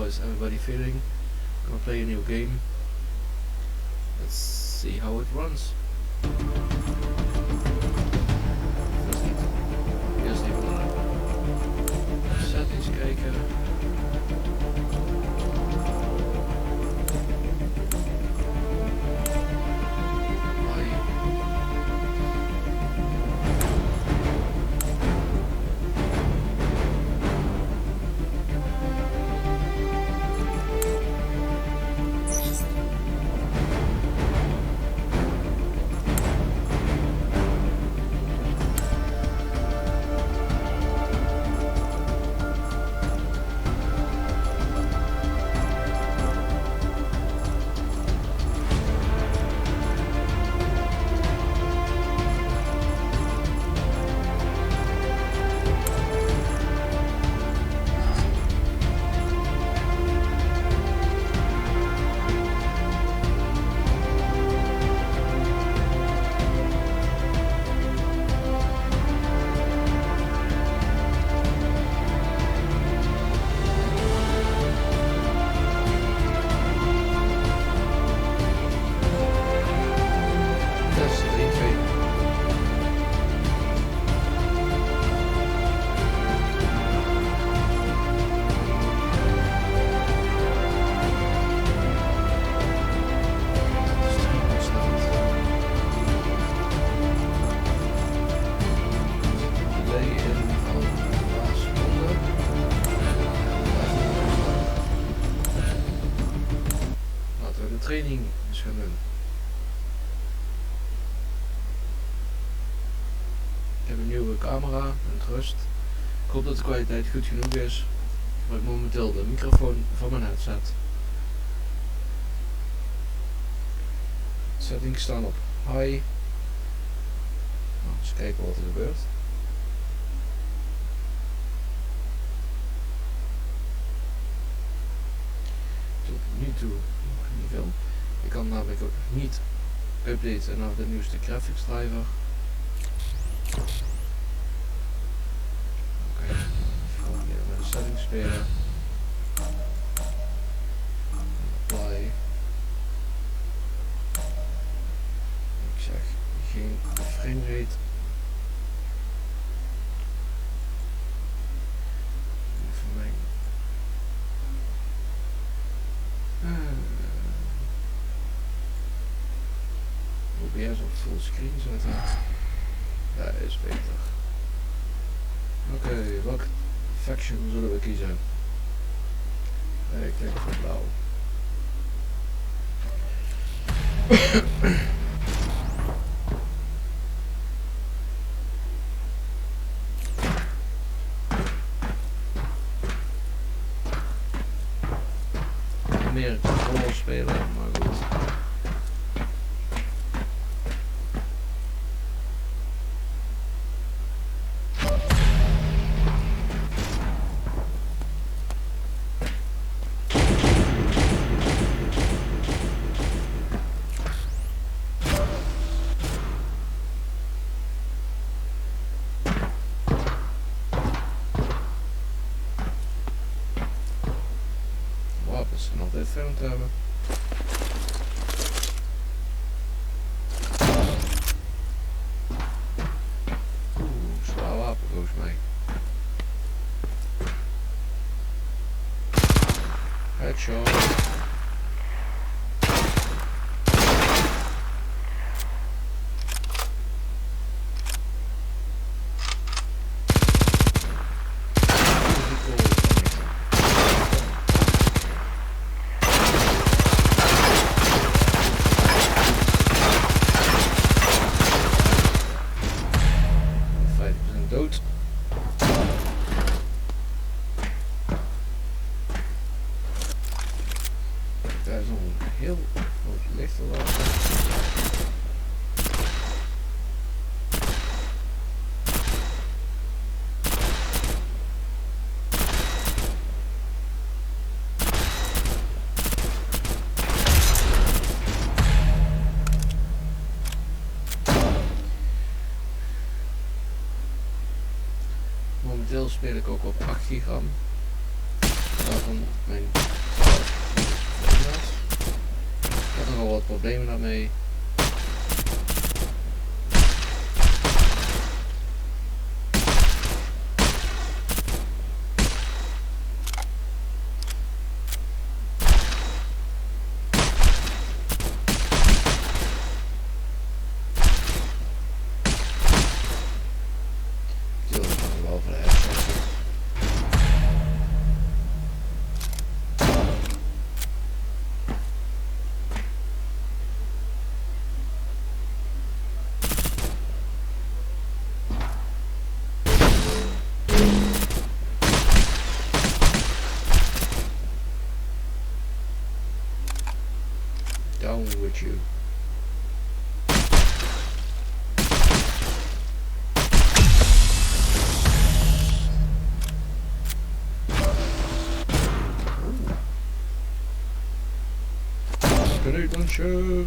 is everybody feeling? I'm gonna play a new game. Let's see how it runs. Eerst even naar settings kijken. Training is gaan doen. Ik heb een nieuwe camera met rust. Ik hoop dat de kwaliteit goed genoeg is. Ik gebruik momenteel de microfoon van mijn headset. Settings staan op high. Nou, eens kijken wat er gebeurt. Tot nu toe niet veel. Je kan namelijk ook niet updaten naar de nieuwste graphics driver. Oké, gewoon weer met de settings spelen. Apply. Ik zeg geen framerate. Voor mij. OBS op fullscreen zetten. Dat is beter. Oké, welke faction zullen we kiezen? Ik denk voor blauw. Meer controle spelen, maar goed. Wapens zijn altijd fijn te hebben. Zwaar wapen volgens mij. Headshot. Dood. Daar is nog een heel groot licht al. Momenteel speel ik ook op 8 gigram. Daarvan mijn wat problemen daarmee. Down with you. Grenade launcher.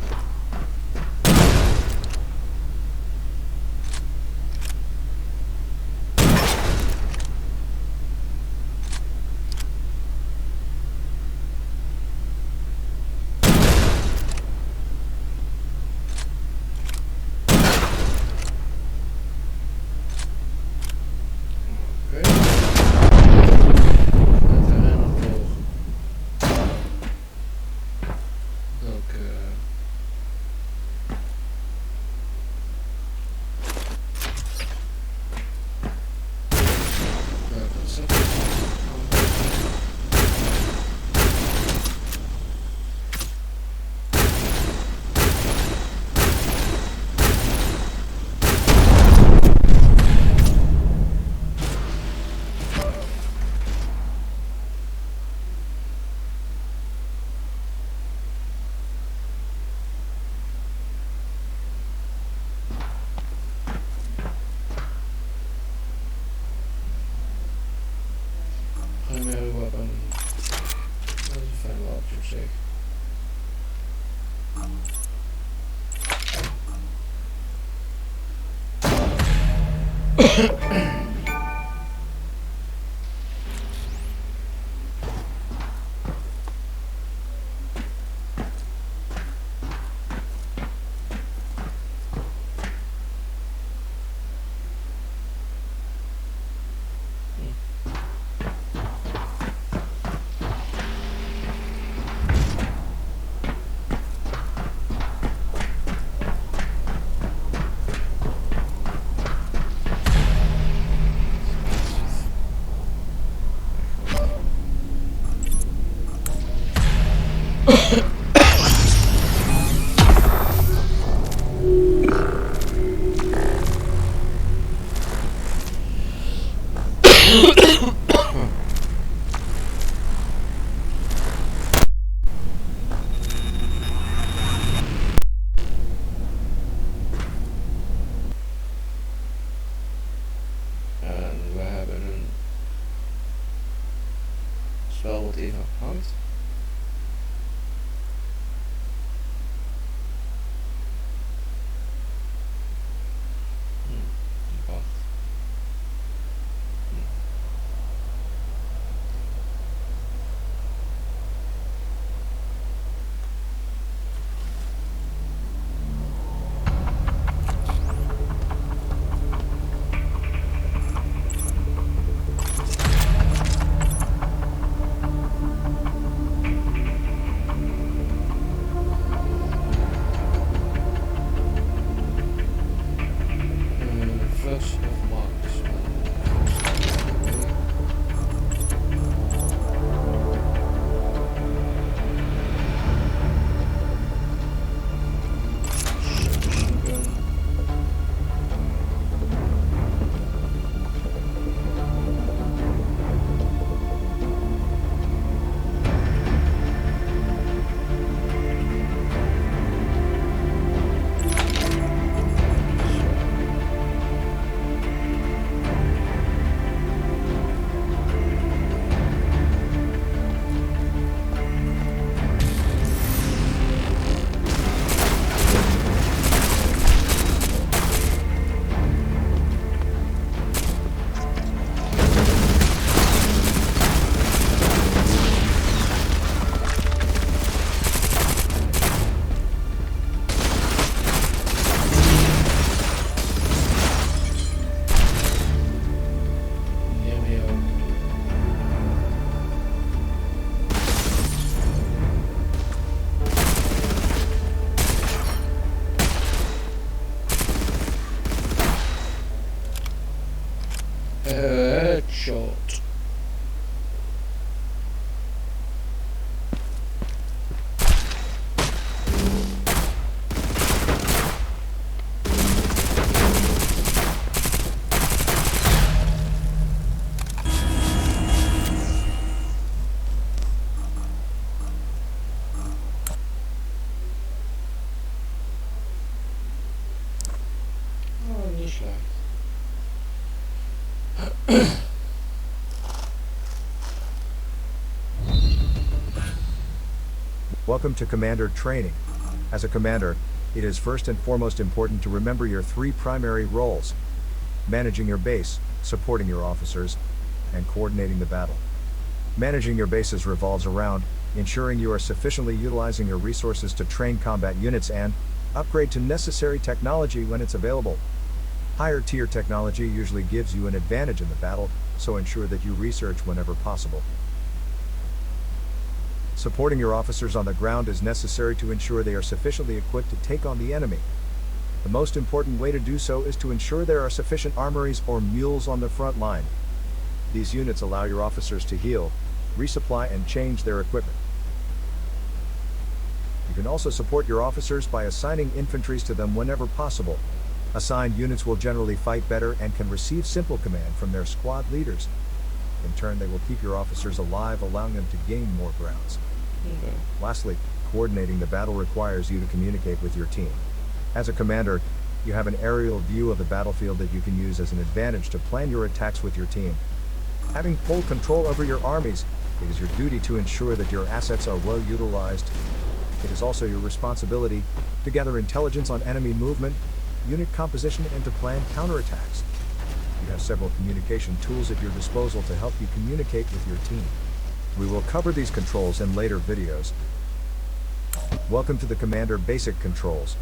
Primary weapon. Dat is een fijn wapentje op zich. En we hebben een spel wat even hangt. Wacht. Welcome to Commander Training. As a commander, it is first and foremost important to remember your three primary roles: managing your base, supporting your officers, and coordinating the battle. Managing your bases revolves around ensuring you are sufficiently utilizing your resources to train combat units and upgrade to necessary technology when it's available. Higher tier technology usually gives you an advantage in the battle, so ensure that you research whenever possible. Supporting your officers on the ground is necessary to ensure they are sufficiently equipped to take on the enemy. The most important way to do so is to ensure there are sufficient armories or mules on the front line. These units allow your officers to heal, resupply, and change their equipment. You can also support your officers by assigning infantries to them whenever possible. Assigned units will generally fight better and can receive simple command from their squad leaders. In turn, they will keep your officers alive, allowing them to gain more grounds. Okay. Lastly, coordinating the battle requires you to communicate with your team. As a commander, you have an aerial view of the battlefield that you can use as an advantage to plan your attacks with your team. Having full control over your armies, it is your duty to ensure that your assets are well utilized. It is also your responsibility to gather intelligence on enemy movement, unit composition, and to plan counterattacks. You have several communication tools at your disposal to help you communicate with your team. We will cover these controls in later videos. Welcome to the Commander Basic Controls.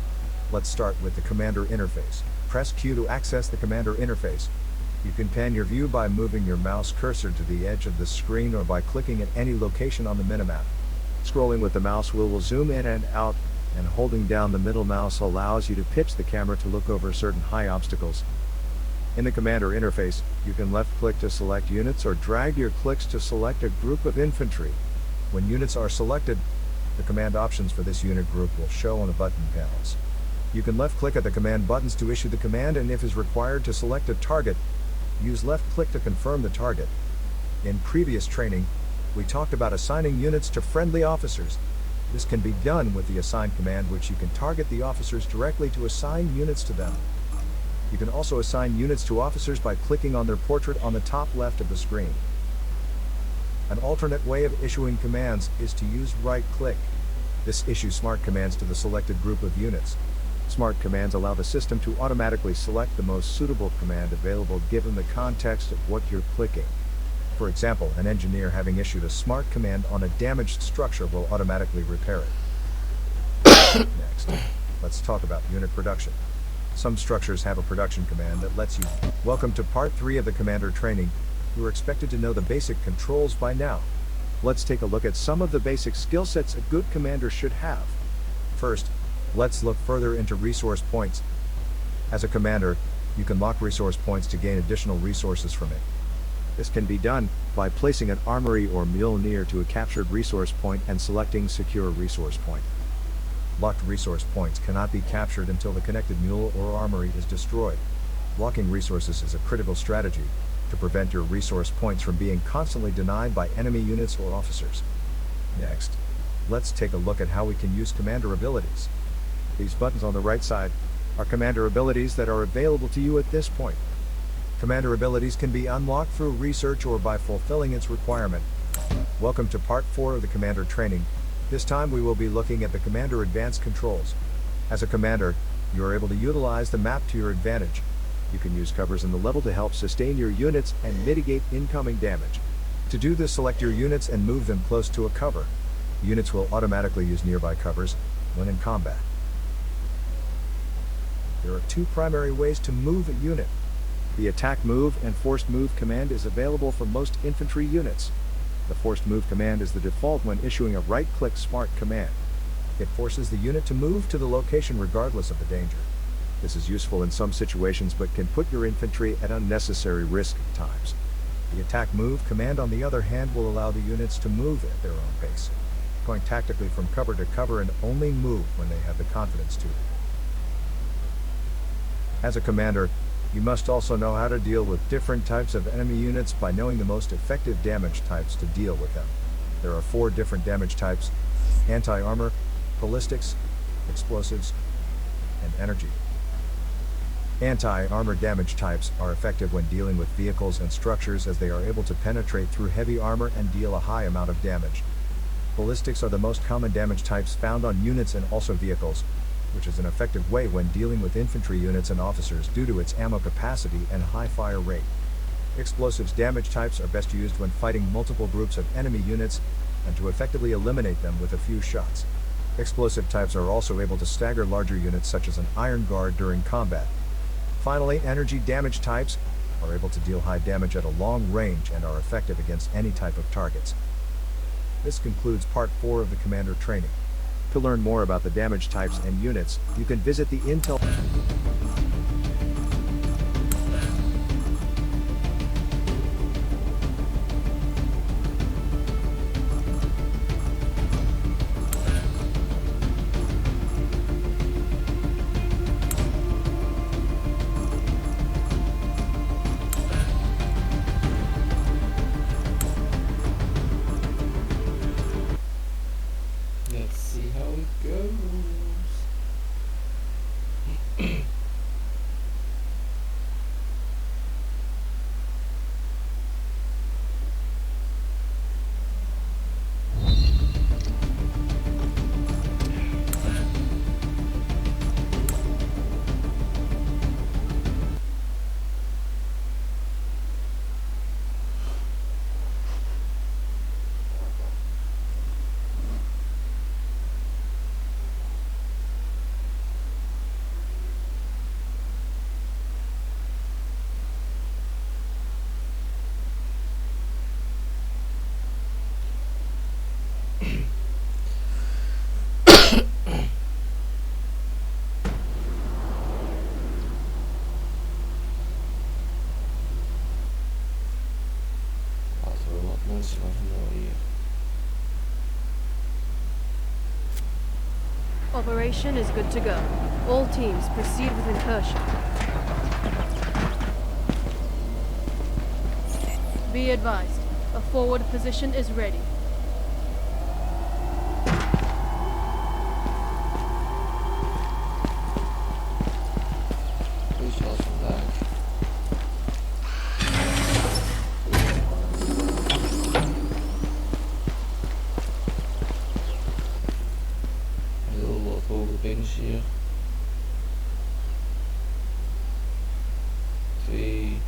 Let's start with the Commander Interface. Press Q to access the Commander Interface. You can pan your view by moving your mouse cursor to the edge of the screen or by clicking at any location on the minimap. Scrolling with the mouse wheel will zoom in and out, and holding down the middle mouse allows you to pitch the camera to look over certain high obstacles. In the Commander Interface, you can left-click to select units or drag your clicks to select a group of infantry. When units are selected, the command options for this unit group will show on the button panels. You can left-click at the command buttons to issue the command, and if is required to select a target, use left-click to confirm the target. In previous training, we talked about assigning units to friendly officers. This can be done with the assign command, which you can target the officers directly to assign units to them. You can also assign units to officers by clicking on their portrait on the top left of the screen. An alternate way of issuing commands is to use right-click. This issues smart commands to the selected group of units. Smart commands allow the system to automatically select the most suitable command available given the context of what you're clicking. For example, an engineer having issued a smart command on a damaged structure will automatically repair it. Next, let's talk about unit production. Some structures have a production command that lets you. Welcome to part 3 of the Commander Training. You are expected to know the basic controls by now. Let's take a look at some of the basic skill sets a good commander should have. First, let's look further into resource points. As a commander, you can lock resource points to gain additional resources from it. This can be done by placing an armory or mule near to a captured resource point and selecting Secure Resource Point. Locked resource points cannot be captured until the connected mule or armory is destroyed. Blocking resources is a critical strategy to prevent your resource points from being constantly denied by enemy units or officers. Next, let's take a look at how we can use commander abilities. These buttons on the right side are commander abilities that are available to you at this point. Commander abilities can be unlocked through research or by fulfilling its requirement. Welcome to part 4 of the Commander Training. This time we will be looking at the Commander Advanced Controls. As a commander, you are able to utilize the map to your advantage. You can use covers in the level to help sustain your units and mitigate incoming damage. To do this, select your units and move them close to a cover. Units will automatically use nearby covers when in combat. There are 2 primary ways to move a unit. The Attack Move and Forced Move command is available for most infantry units. The Forced Move command is the default when issuing a right-click smart command. It forces the unit to move to the location regardless of the danger. This is useful in some situations but can put your infantry at unnecessary risk at times. The Attack Move command, on the other hand, will allow the units to move at their own pace, going tactically from cover to cover and only move when they have the confidence to. As a commander, you must also know how to deal with different types of enemy units by knowing the most effective damage types to deal with them. There are 4 different damage types: anti-armor, ballistics, explosives, and energy. Anti-armor damage types are effective when dealing with vehicles and structures as they are able to penetrate through heavy armor and deal a high amount of damage. Ballistics are the most common damage types found on units and also vehicles, which is an effective way when dealing with infantry units and officers due to its ammo capacity and high fire rate. Explosives damage types are best used when fighting multiple groups of enemy units and to effectively eliminate them with a few shots. Explosive types are also able to stagger larger units such as an iron guard during combat. Finally, energy damage types are able to deal high damage at a long range and are effective against any type of targets. This concludes part 4 of the Commander training. To learn more about the damage types and units, you can visit the Intel Let's see how it goes. Laten we wat mensen gaan vermoorden hier. Operation is good to go. All teams proceed with incursion. Be advised, a forward position is ready. Hoe is het vandaag? Heel wat hoge pings hier. 240.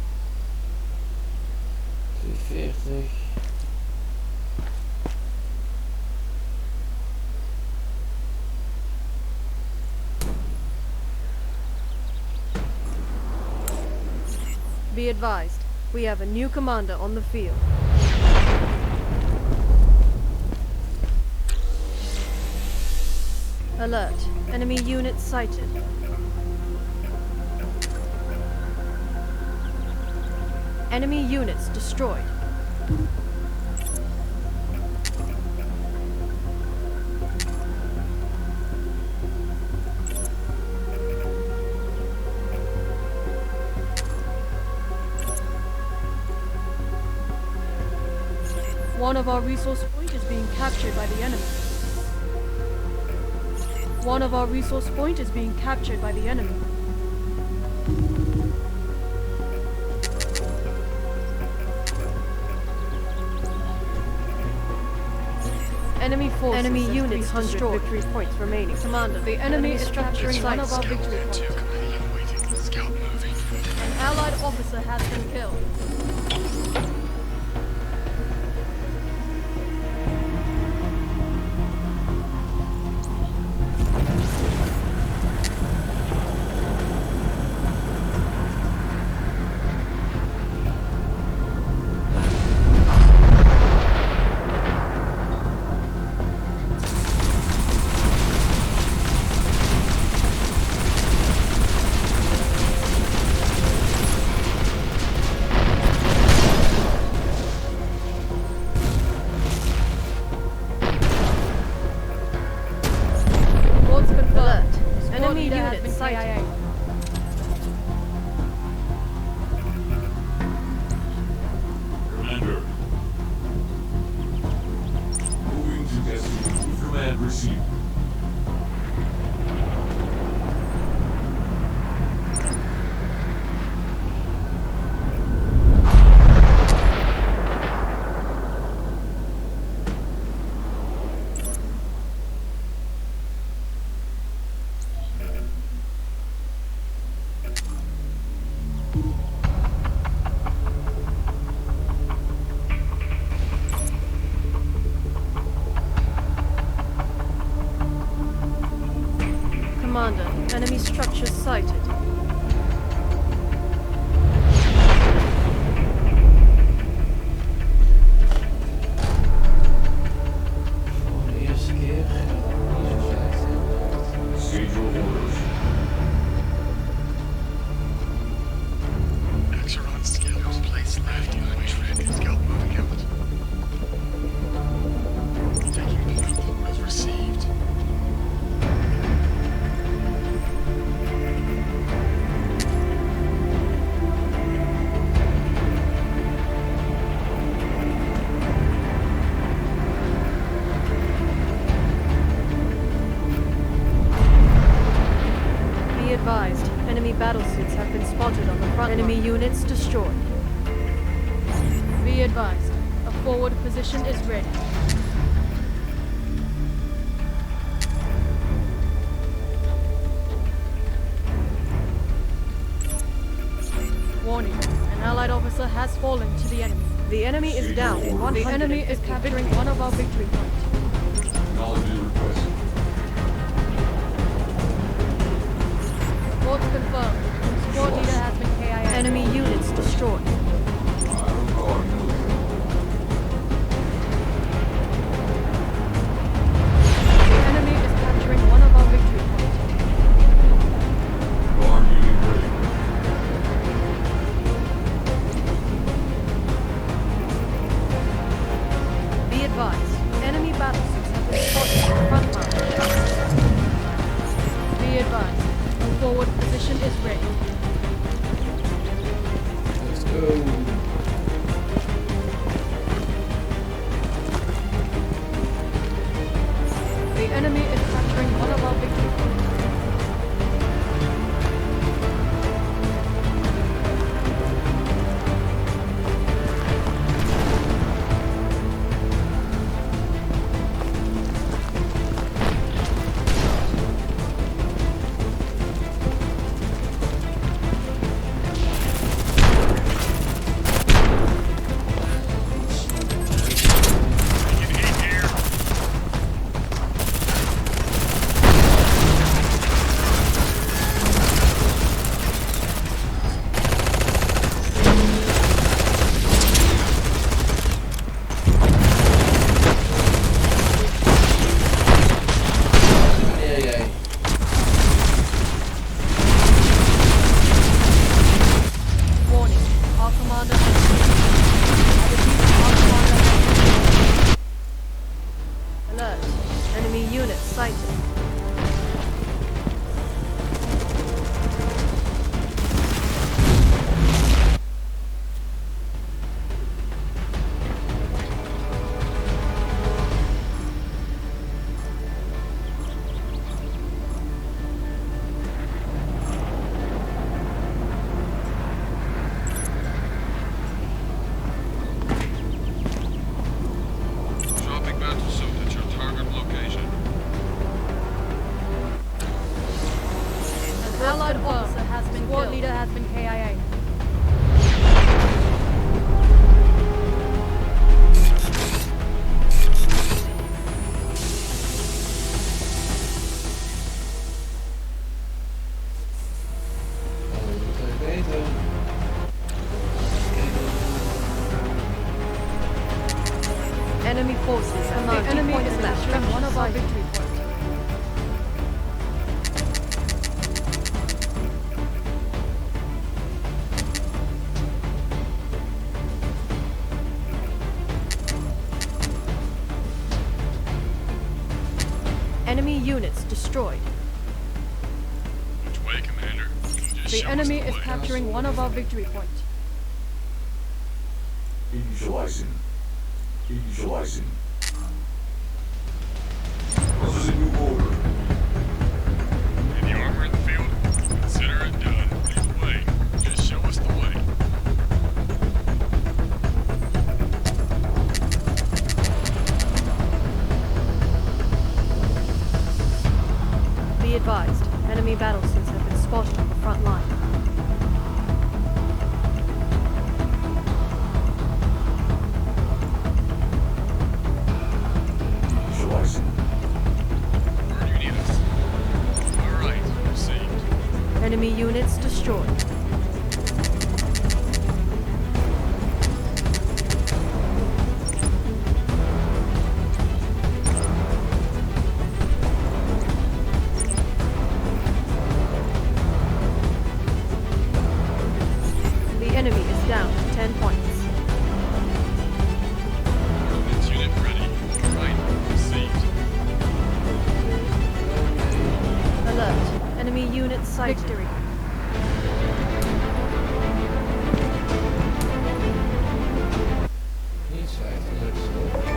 Be advised, we have a new commander on the field. Alert, enemy units sighted. Enemy units destroyed. One of our resource point is being captured by the enemy. One of our resource point is being captured by the enemy. Enemy forces. Enemy units destroyed. Victory points remaining. Commander, the enemy is capturing one of our victory points. An allied officer has been killed. received. Enemy structures sighted. Voor de eerste keer. Niet zo slecht. Schedule orders. Exeron scanners placed left. Evacuation scout moving out. Taking point as received. Be advised, enemy battlesuits have been spotted on the front. Enemy units destroyed. Be advised, a forward position is ready. Warning, an allied officer has fallen to the enemy. The enemy is down. The enemy is capturing one of our victory points. Technology request. Reports confirmed. Squad leader has been KIA. Enemy units destroyed. Iron Guard military. The enemy is capturing one of our victory points. Guard unit ready. Be advised, enemy battlesuits have been spotted on the front line. Be advised, a forward position is ready. Let's go. The enemy is capturing one of our victory points. Warning, our commander has I repeat, our commander has alert, enemy units sighted. Dropping battle suit at your target location. An allied officer has been killed. Squad leader has been KIA. Enemy forces command. The enemy is capturing one of our victory points. Enemy units destroyed. Which way, Commander? Just The show us enemy the is way. capturing one of our victory points. Initializing. Initializing. This is a new order. Any armor in the field? Consider it done. Either way, just show us the way. Be advised, enemy battlesuits have been spotted on the front line. Initializing. Where do you need us? Alright, proceed. Enemy units destroyed. The enemy is down 10 points. Ordnance unit ready. Right, received. Alert. Enemy units sighted. Victory. Niet slecht, dat is goed.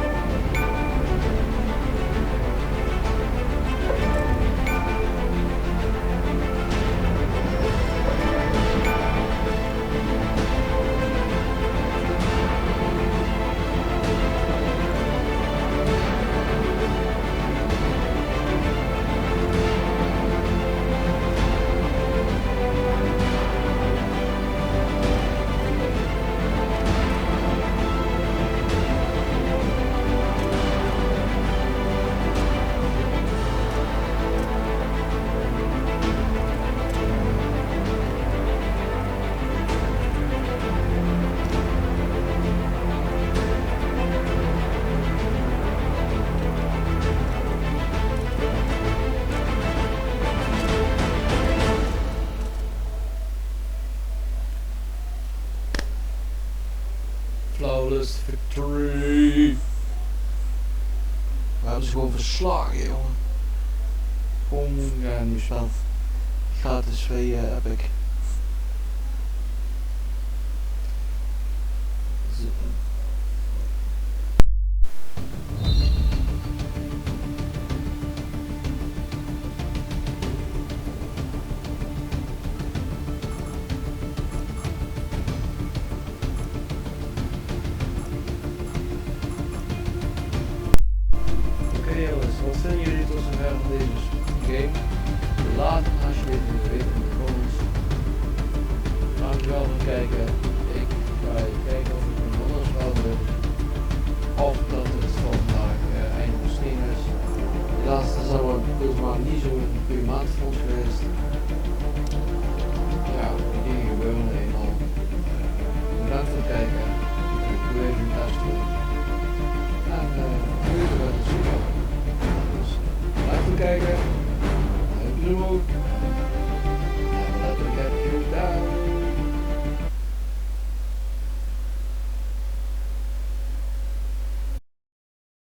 Flawless victory. We hebben ze gewoon verslagen, jongen. Gewoon, ja, nu spel. Gratis VE Epic. Oké jongens, wat vinden jullie tot zover van deze game? Laat het alsjeblieft weten in de comments. Dankjewel voor het kijken. Ik ga even kijken of ik een ander spel wil. Of dat het van vandaag eind van stream is. Helaas is allemaal deze maand niet zo'n goede maand voor ons geweest. Ja, die dingen gebeuren eenmaal. Bedankt voor het kijken. Ik doe even mijn best doen. En doei voor het zien. Dus bedankt voor het kijken. Doei.